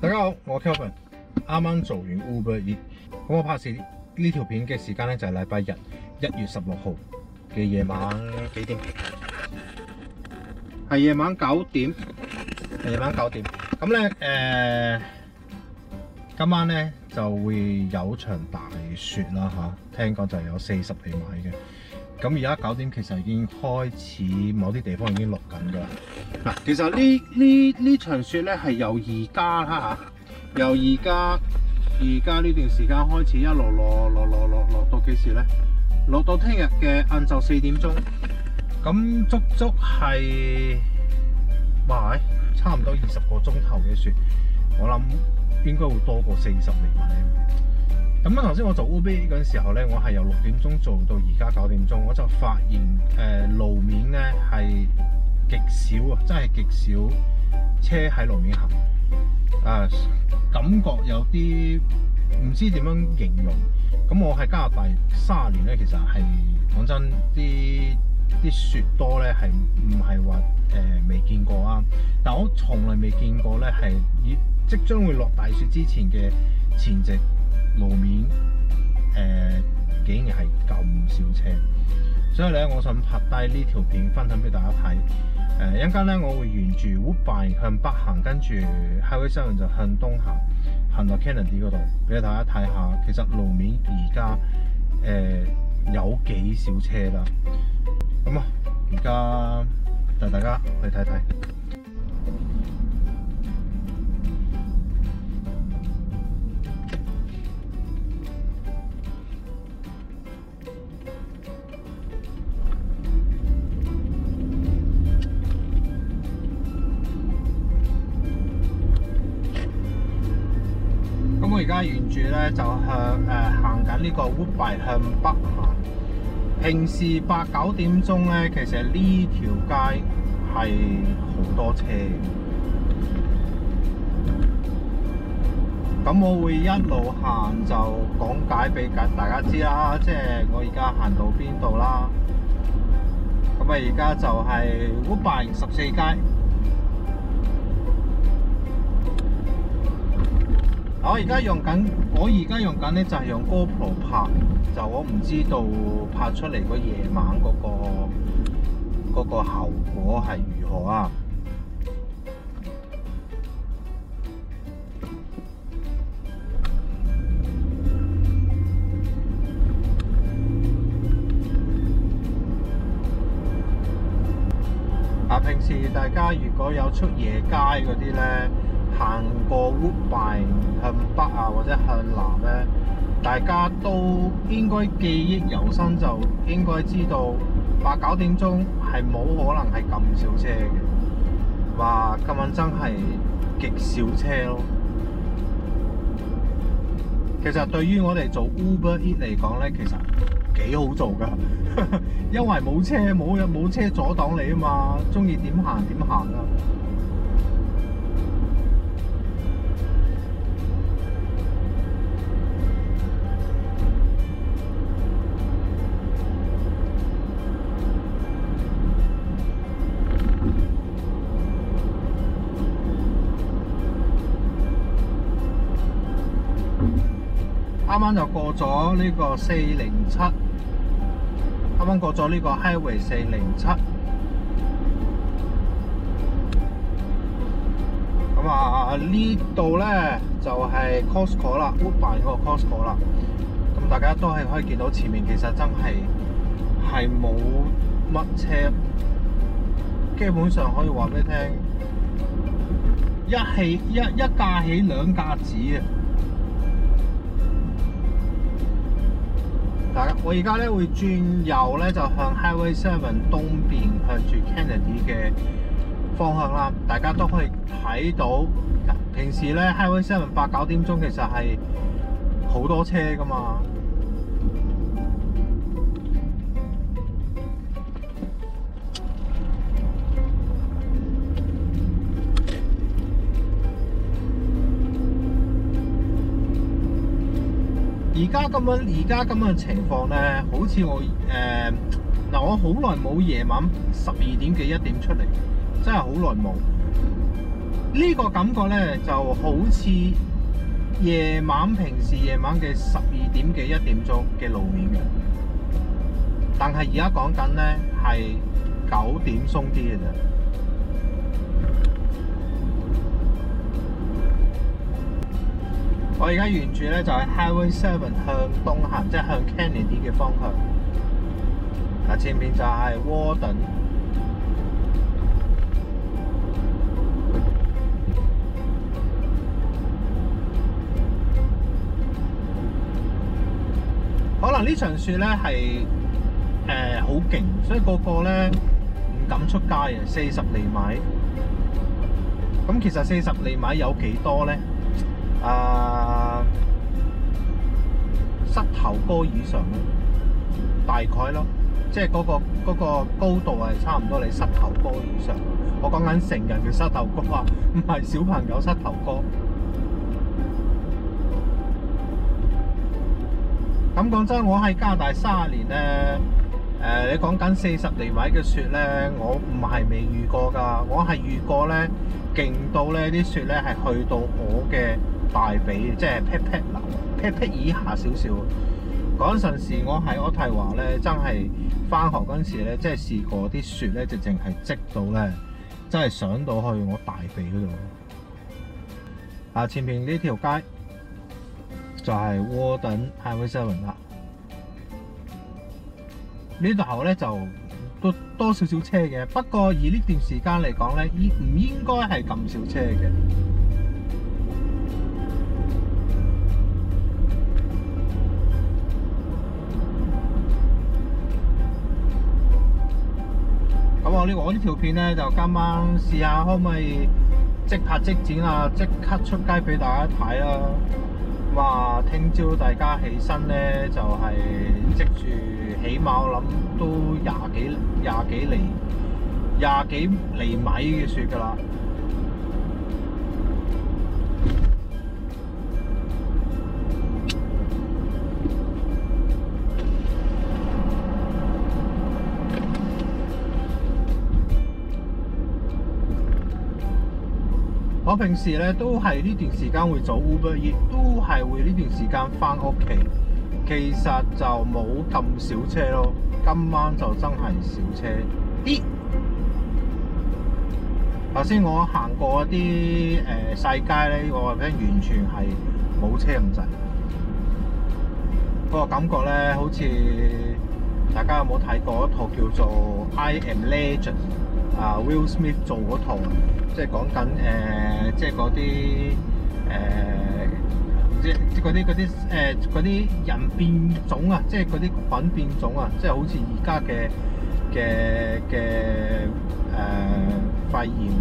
大家好，我 Kelvin，啱啱做完 Uber Eats，咁我拍攝呢條片嘅時間咧就係禮拜日1月16號嘅夜晚幾點？係夜晚9點，係夜晚9點。咁咧今晚咧就會有場大雪啦嚇，聽講就有40厘米嘅。咁而家9點其實已經開始，某啲地方已經落緊㗎啦。嗱，其實呢場雪咧係由而家啦嚇，由而家呢段時間開始一路落到幾時咧？落到聽日嘅晏晝4點鐘。咁足足係差唔多20個鐘頭嘅雪，我諗應該會多過40厘米。咁啊，頭先我做 Uber Eats 嗰陣時候咧，我係由6點鐘做到而家9點鐘，我就發現路面咧係極少啊，真係極少車喺路面行。感覺有啲唔知點樣形容。咁我喺加拿大30年咧，其實係講真啲雪多咧，係唔係話未見過啊？但我從來未見過咧，係即將會落大雪之前嘅前夕。路面竟然係咁少車，所以咧我想拍低呢條片分享俾大家睇。一陣間咧我會沿住 Woodbine 向北行，跟住 Highway 7就向東行到 Kennedy 嗰度，俾大家睇下其實路面而家有幾少車啦。咁啊，而家帶大家去睇睇。咁我而家沿住咧就向行緊呢個 Woodbine 向北行。平時8、9點鐘咧，其實呢條街係好多車嘅。咁我會一路行就講解俾大家知啦，即係我而家行到邊度啦。咁啊，而家就係 Woodbine 14街。我而家用緊咧就係用 GoPro 拍，就我唔知道拍出嚟個夜晚嗰個效果係如何啊！平時大家如果有出夜街嗰啲咧，行過 Woodbine 向北啊，或者向南咧，大家都應該記憶猶新，就應該知道8、9點鐘係冇可能係咁少車嘅。哇，今晚真係極少車咯。其實對於我哋做 Uber Eats 嚟講咧，其實幾好做㗎，因為冇車阻擋你啊嘛，中意點行點行啊！啱啱就過咗呢個407，啱啱過咗呢個 Highway 407。咁啊，呢度咧就係 Costco 啦 ，Woodbine 嗰個 Costco 啦。咁大家都係可以見到前面其實真係冇乜車，基本上可以話俾你聽，一架起2架止啊！我而家咧會轉右咧，就向 Highway 7東邊向住 Kennedy 嘅方向啦。大家都可以睇到，平時咧 Highway 7 8、9點鐘其實係好多車㗎嘛。而家咁樣嘅情況咧，好似我我好耐冇夜晚12點幾1點出嚟，真係好耐冇。呢個感覺咧就好似平時夜晚嘅12點幾1點鐘嘅路面嘅，但係而家講緊咧係9點鬆啲嘅啫。我而家沿住咧就係 Highway 7向東行，即係向 Kennedy 嘅方向。嗱，前面就係窩頓。可能呢場雪咧係好勁，所以個個咧唔敢出街嘅40厘米。咁其實40厘米有幾多咧？膝頭哥以上咯，大概咯，即係嗰個高度係差唔多你膝頭哥以上。我講緊成人嘅膝頭哥啊，唔係小朋友膝頭哥。咁講真，我喺加拿大30年咧，你講緊40厘米嘅雪咧，我唔係未遇過㗎，我係遇過咧，勁到咧啲雪咧係去到我嘅大髀，即係 pat 以下少少。嗰陣時我喺渥太華咧，真係返學嗰陣時咧，即係試過啲雪咧，直情係積到咧，真係上到去我大髀嗰度。前面呢條街就係窩頓 Highway 7啦。呢度咧就都多少少車嘅，不過以呢段時間嚟講咧，唔應該係咁少車嘅。咁我呢條片咧就今晚試下可唔可以即拍即剪啊，即刻出街俾大家睇啦。話聽朝大家起身咧，就係積住起碼我諗都廿幾厘米嘅雪㗎啦。我平時咧都係呢段時間會做 Uber， 亦都係會呢段時間返屋企。其實就冇咁少車咯，今晚就真係少車啲。頭先我行過一啲細街咧，我覺得完全係冇車咁滯。嗰個感覺咧，好似大家有冇睇過一套叫做《I Am Legend》Will Smith 做嗰套，即係講緊即係嗰啲即係嗰啲人變種啊，即係嗰啲菌變種啊，即係好似而家嘅肺炎，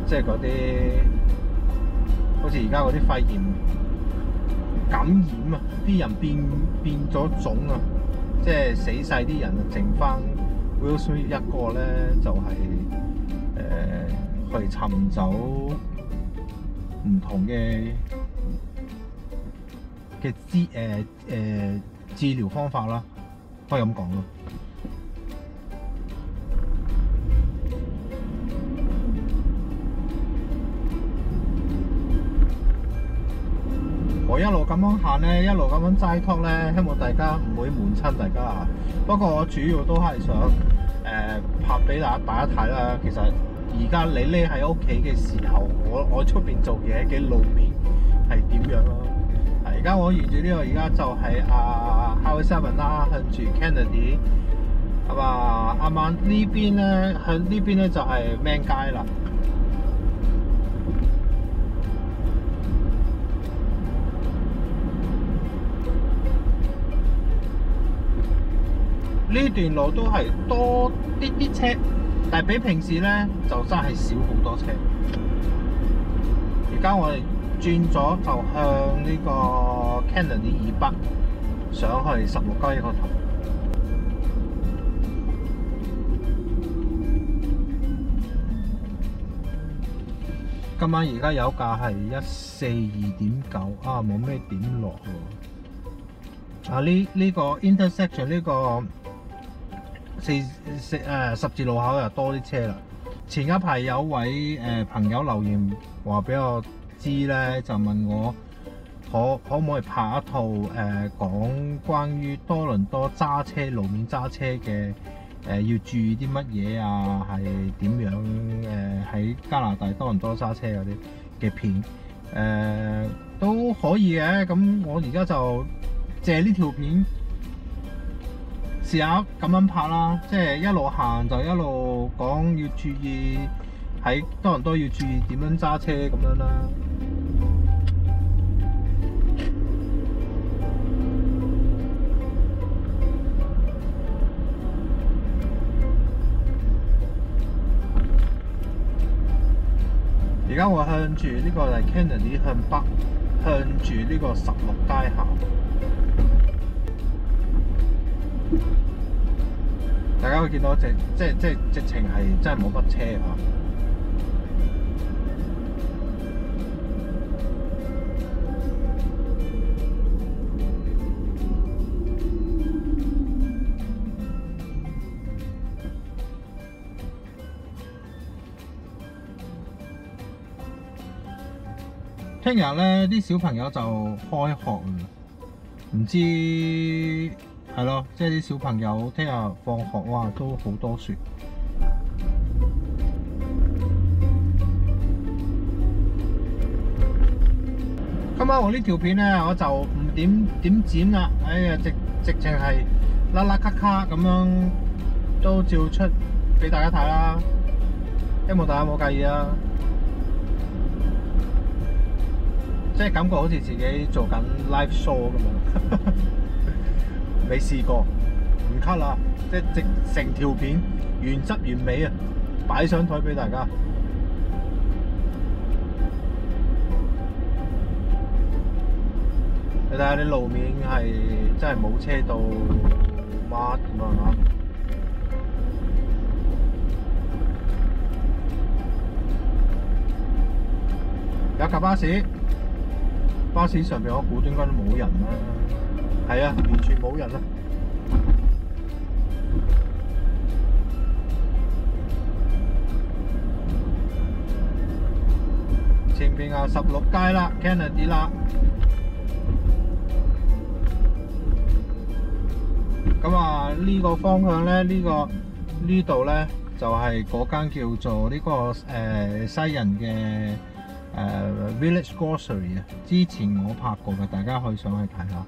即係嗰啲好似而家嗰啲肺炎感染啊，啲人變咗種啊，即係死晒啲人，剩翻 Will Smith 一個咧，就係去尋找唔同嘅治療方法啦，可以咁講咯。我一路咁樣行咧，一路咁樣齋拖咧，希望大家唔會悶親大家啊。不過我主要都係想拍俾大家睇啦。其實而家你匿喺屋企嘅時候，我出邊做嘢嘅路面係點樣咯？而家我沿住呢個，而家就係Highway 7啦，向住 Kennedy。咁啱啱呢邊咧，向呢邊咧就係 Main 街啦。呢段路都係多啲車，但係比平時咧就真係少好多車。而家我哋轉咗就向呢個 Kennedy 以北上去16+1個頭。今晚而家油價係142.9啊，冇咩點落喎。呢個 intersection 呢個十字路口又多啲車啦。前一排有位朋友留言話俾我知咧，就問我可唔可以拍一套講關於多倫多揸車路面揸車嘅要注意啲乜嘢啊，係點樣喺加拿大多倫多揸車嗰啲嘅片都可以嘅。咁我而家就借呢條片試下咁樣拍啦，即係一路行就一路講要注意喺多倫多要注意點樣揸車咁樣啦。而家我向住呢個係 Kennedy 向北，向住呢個16街行。大家會見到直情係真係冇乜車啊！聽日咧啲小朋友就開學啦，唔知係咯，即係啲小朋友聽日放學哇，都好多雪。今晚我呢條片咧，我就唔點剪啦，哎呀，直情係啦啦咔咔咁樣都照出俾大家睇啦，希望大家冇介意啊！即係感覺好似自己做緊 live show 咁樣，未試過，唔 cut 啦，即係成條片原汁原味啊，擺上台俾大家。你睇下啲路面係真係冇車到乜咁啊！有架巴士。巴士上邊我估應該都冇人啦，係啊，完全冇人啦。前邊啊16街啦 ，Kennedy 啦。咁啊呢個方向咧，呢度咧就係嗰間叫做呢個西人嘅。Village Grocery 啊，之前我拍過嘅，大家可以上去睇下。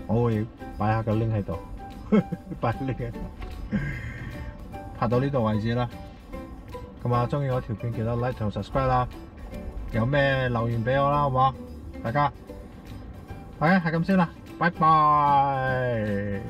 我會擺下個 link 喺度，擺 link 喺度。拍到呢度為止啦。咁啊，中意我條片記得 like 同 subscribe 啦。有咩留言俾我啦，好唔好？大家，係咁先啦，拜拜。